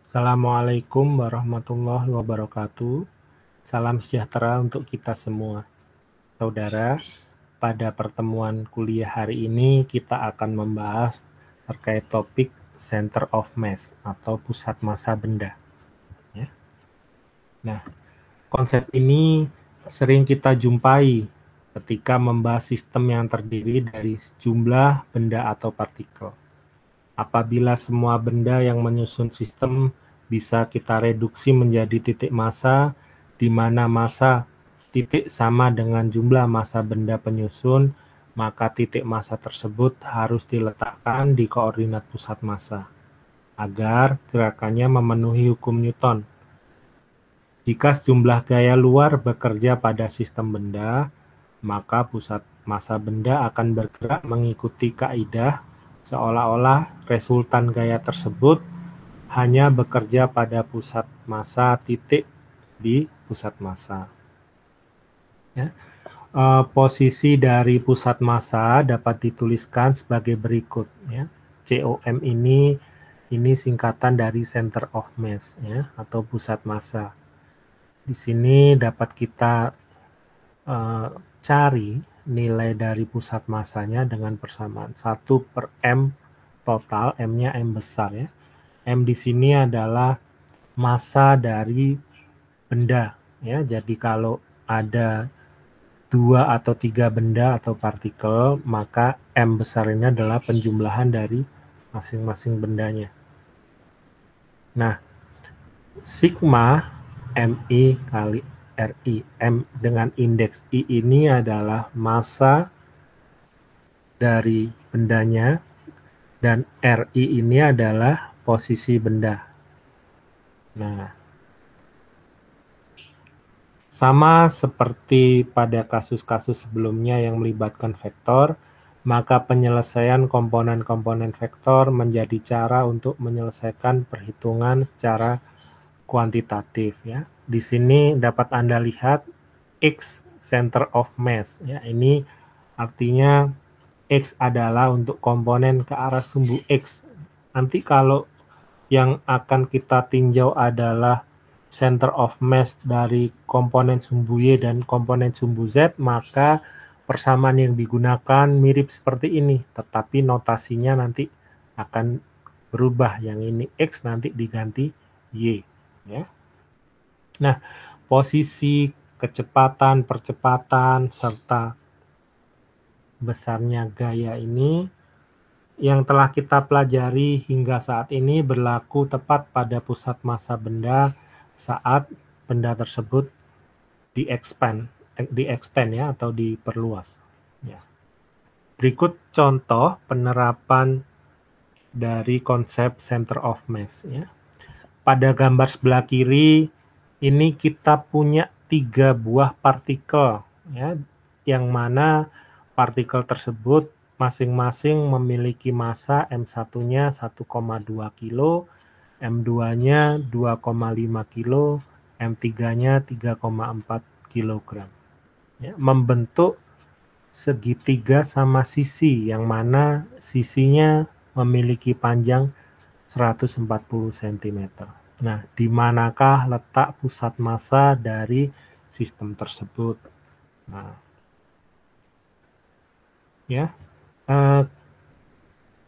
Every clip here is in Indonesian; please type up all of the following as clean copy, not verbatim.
Assalamualaikum warahmatullahi wabarakatuh. Salam sejahtera untuk kita semua. Saudara, pada pertemuan kuliah hari ini kita akan membahas terkait topik Center of Mass atau pusat massa benda. Ya. Nah, konsep ini sering kita jumpai ketika membahas sistem yang terdiri dari sejumlah benda atau partikel. Apabila semua benda yang menyusun sistem bisa kita reduksi menjadi titik massa, di mana massa titik sama dengan jumlah massa benda penyusun, maka titik massa tersebut harus diletakkan di koordinat pusat massa, agar gerakannya memenuhi hukum Newton. Jika sejumlah gaya luar bekerja pada sistem benda, maka pusat massa benda akan bergerak mengikuti kaidah seolah-olah resultan gaya tersebut hanya bekerja pada pusat massa titik di pusat massa. Ya. Posisi dari pusat massa dapat dituliskan sebagai berikut. Ya. COM ini singkatan dari Center of Mass, ya, atau pusat massa. Di sini dapat kita cari nilai dari pusat massanya dengan persamaan 1/M total, M-nya M besar, ya. M di sini adalah massa dari benda, ya. Jadi kalau ada 2 atau 3 benda atau partikel, maka M besar ini adalah penjumlahan dari masing-masing bendanya. Nah, sigma MI kali RI, M dengan indeks I ini adalah massa dari bendanya, dan RI ini adalah posisi benda. Nah, sama seperti pada kasus-kasus sebelumnya yang melibatkan vektor, maka penyelesaian komponen-komponen vektor menjadi cara untuk menyelesaikan perhitungan secara kuantitatif, ya. Di sini dapat Anda lihat X center of mass, ya. Ini artinya X adalah untuk komponen ke arah sumbu X. Nanti kalau yang akan kita tinjau adalah center of mass dari komponen sumbu Y dan komponen sumbu Z, maka persamaan yang digunakan mirip seperti ini, tetapi notasinya nanti akan berubah. Yang ini X nanti diganti Y, ya. Nah, posisi kecepatan, percepatan, serta besarnya gaya ini yang telah kita pelajari hingga saat ini berlaku tepat pada pusat massa benda saat benda tersebut di-extend, ya, atau diperluas. Ya. Berikut contoh penerapan dari konsep center of mass, ya. Pada gambar sebelah kiri ini kita punya 3 buah partikel, ya, yang mana partikel tersebut masing-masing memiliki massa M1-nya 1,2 kilo, M2-nya 2,5 kilo, M3-nya 3,4 kilogram. Ya, membentuk segitiga sama sisi, yang mana sisinya memiliki panjang 140 cm. Nah, di manakah letak pusat massa dari sistem tersebut? Nah, ya,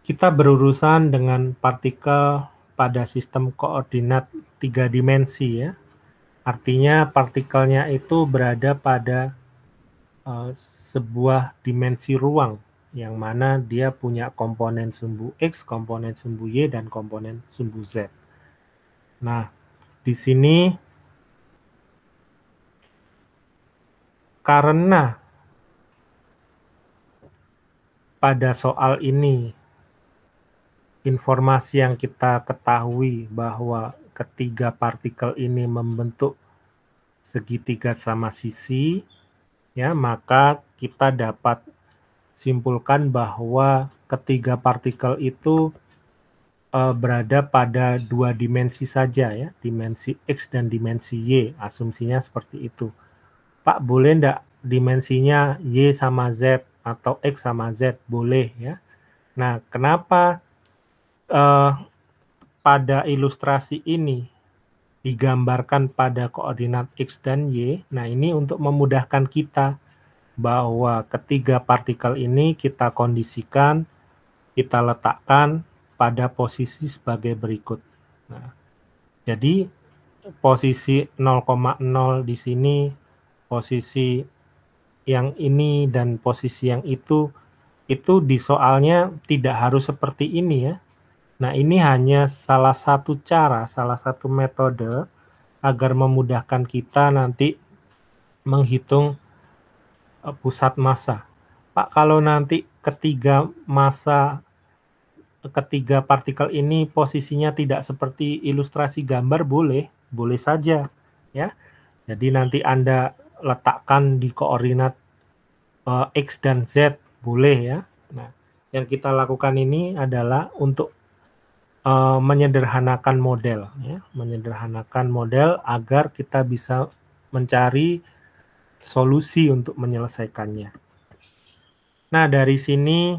kita berurusan dengan partikel pada sistem koordinat 3 dimensi, ya. Artinya partikelnya itu berada pada sebuah dimensi ruang, yang mana dia punya komponen sumbu X, komponen sumbu Y, dan komponen sumbu Z. Nah, di sini karena pada soal ini informasi yang kita ketahui bahwa ketiga partikel ini membentuk segitiga sama sisi, ya, maka kita dapat simpulkan bahwa ketiga partikel itu berada pada 2 dimensi saja, ya, dimensi X dan dimensi Y. Asumsinya seperti itu. Pak, boleh enggak dimensinya Y sama Z atau X sama Z? Boleh, ya. Nah, kenapa pada ilustrasi ini digambarkan pada koordinat X dan Y, nah ini untuk memudahkan kita bahwa ketiga partikel ini kita kondisikan, kita letakkan pada posisi sebagai berikut. Nah, jadi posisi 0,0 di sini, posisi yang ini dan posisi yang itu di soalnya tidak harus seperti ini ya. Nah, ini hanya salah satu cara, salah satu metode agar memudahkan kita nanti menghitung pusat massa. Pak, kalau nanti ketiga partikel ini posisinya tidak seperti ilustrasi gambar, boleh saja ya. Jadi nanti Anda letakkan di koordinat X dan Z, boleh ya. Nah, yang kita lakukan ini adalah untuk menyederhanakan model ya, menyederhanakan model agar kita bisa mencari solusi untuk menyelesaikannya. Nah, dari sini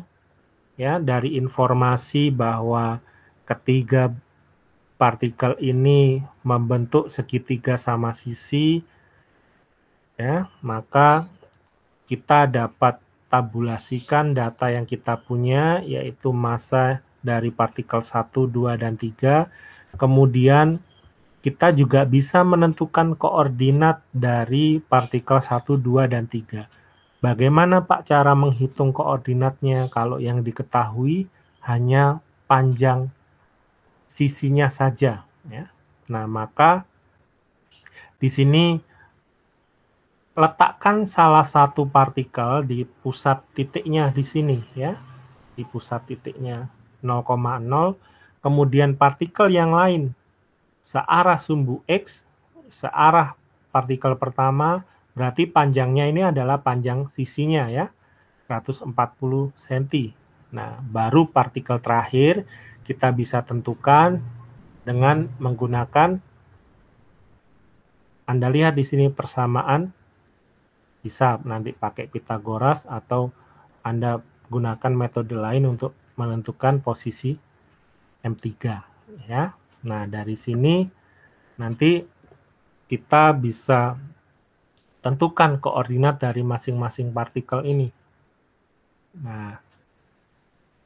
ya, dari informasi bahwa ketiga partikel ini membentuk segitiga sama sisi ya, maka kita dapat tabulasikan data yang kita punya, yaitu massa dari partikel 1, 2, dan 3. Kemudian kita juga bisa menentukan koordinat dari partikel 1, 2, dan 3. Bagaimana Pak cara menghitung koordinatnya kalau yang diketahui hanya panjang sisinya saja ya. Nah, maka di sini letakkan salah satu partikel di pusat titiknya di sini ya. Di pusat titiknya 0,0, kemudian partikel yang lain searah sumbu X, searah partikel pertama, berarti panjangnya ini adalah panjang sisinya ya, 140 cm. Nah, baru partikel terakhir kita bisa tentukan dengan menggunakan, Anda lihat di sini persamaan, bisa nanti pakai Pythagoras atau Anda gunakan metode lain untuk menentukan posisi M3 ya. Nah, dari sini nanti kita bisa tentukan koordinat dari masing-masing partikel ini. Nah,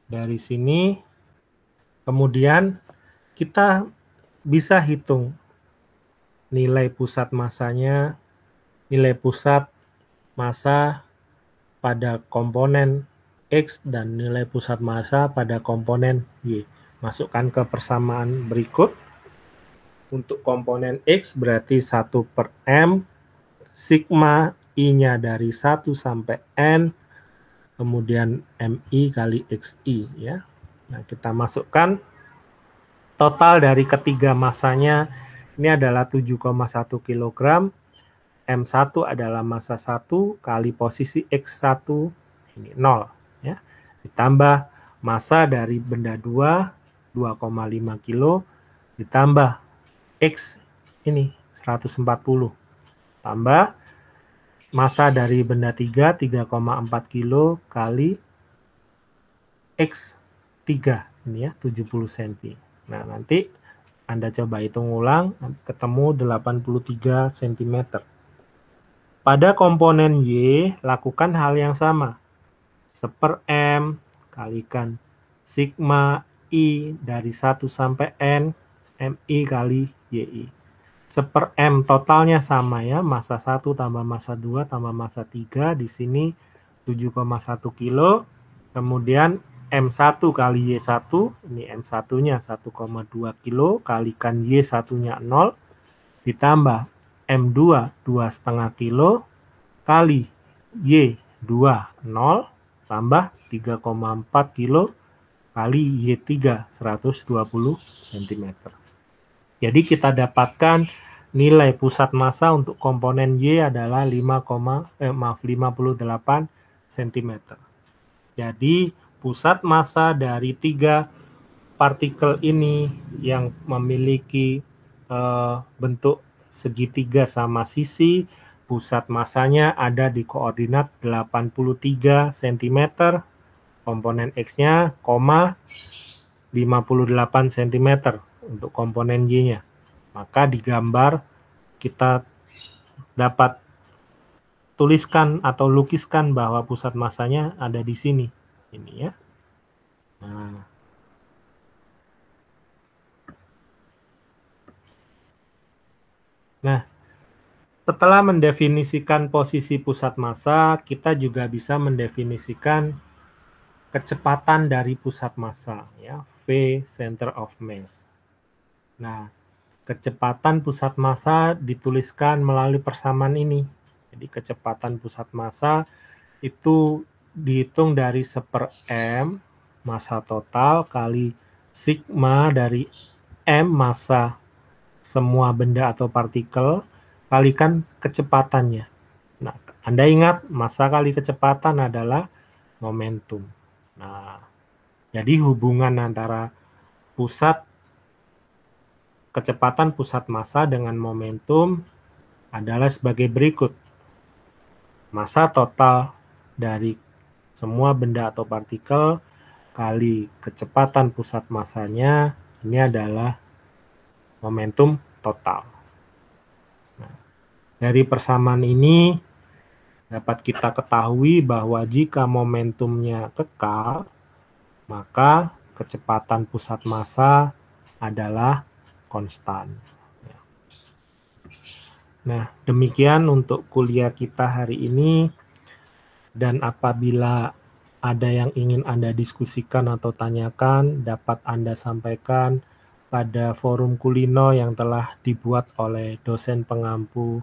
dari sini kemudian kita bisa hitung nilai pusat massanya, nilai pusat massa pada komponen X dan nilai pusat massa pada komponen Y. Masukkan ke persamaan berikut. Untuk komponen X berarti 1/M, sigma I-nya dari 1 sampai N, kemudian MI kali XI ya. Nah, kita masukkan total dari ketiga massanya, ini adalah 7,1 kg, M1 adalah massa 1 kali posisi X1, ini 0 ya. Ditambah massa dari benda 2, 2,5 kg, ditambah X ini 140, tambah massa dari benda 3, 3,4 kg kali X3 ini ya, 70 cm. Nah, nanti Anda coba hitung ulang, ketemu 83 cm. Pada komponen Y, lakukan hal yang sama. 1/M kalikan sigma I dari 1 sampai N, MI kali YI. 1/M totalnya sama ya, massa 1 tambah massa 2 tambah massa 3, di sini 7,1 kg. Kemudian M1 kali Y1, ini M1-nya 1,2 kg, kalikan Y1-nya 0, ditambah M2 2,5 kg, kali Y2 0, tambah 3,4 kg, kali Y3 120 cm. Jadi kita dapatkan nilai pusat massa untuk komponen Y adalah 58 cm. Jadi pusat massa dari tiga partikel ini yang memiliki bentuk segitiga sama sisi, pusat massanya ada di koordinat 83 cm, komponen X-nya, 58 cm untuk komponen Y-nya. Maka di gambar kita dapat tuliskan atau lukiskan bahwa pusat massanya ada di sini. Ini ya. Nah, setelah mendefinisikan posisi pusat massa, kita juga bisa mendefinisikan kecepatan dari pusat massa, ya, V, center of mass. Nah, kecepatan pusat massa dituliskan melalui persamaan ini. Jadi kecepatan pusat massa itu dihitung dari 1/m massa total kali sigma dari m massa semua benda atau partikel kalikan kecepatannya. Nah, Anda ingat massa kali kecepatan adalah momentum. Nah, jadi hubungan antara kecepatan pusat massa dengan momentum adalah sebagai berikut. Massa total dari semua benda atau partikel kali kecepatan pusat massanya, ini adalah momentum total. Nah, dari persamaan ini dapat kita ketahui bahwa jika momentumnya kekal, maka kecepatan pusat massa adalah konstan. Nah, demikian untuk kuliah kita hari ini. Dan apabila ada yang ingin Anda diskusikan atau tanyakan, dapat Anda sampaikan pada forum Kulino yang telah dibuat oleh dosen pengampu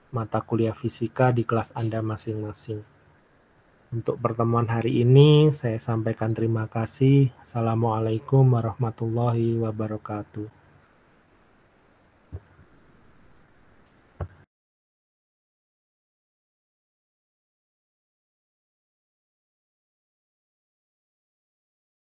mata kuliah fisika di kelas Anda masing-masing. Untuk pertemuan hari ini, saya sampaikan terima kasih. Assalamualaikum warahmatullahi wabarakatuh.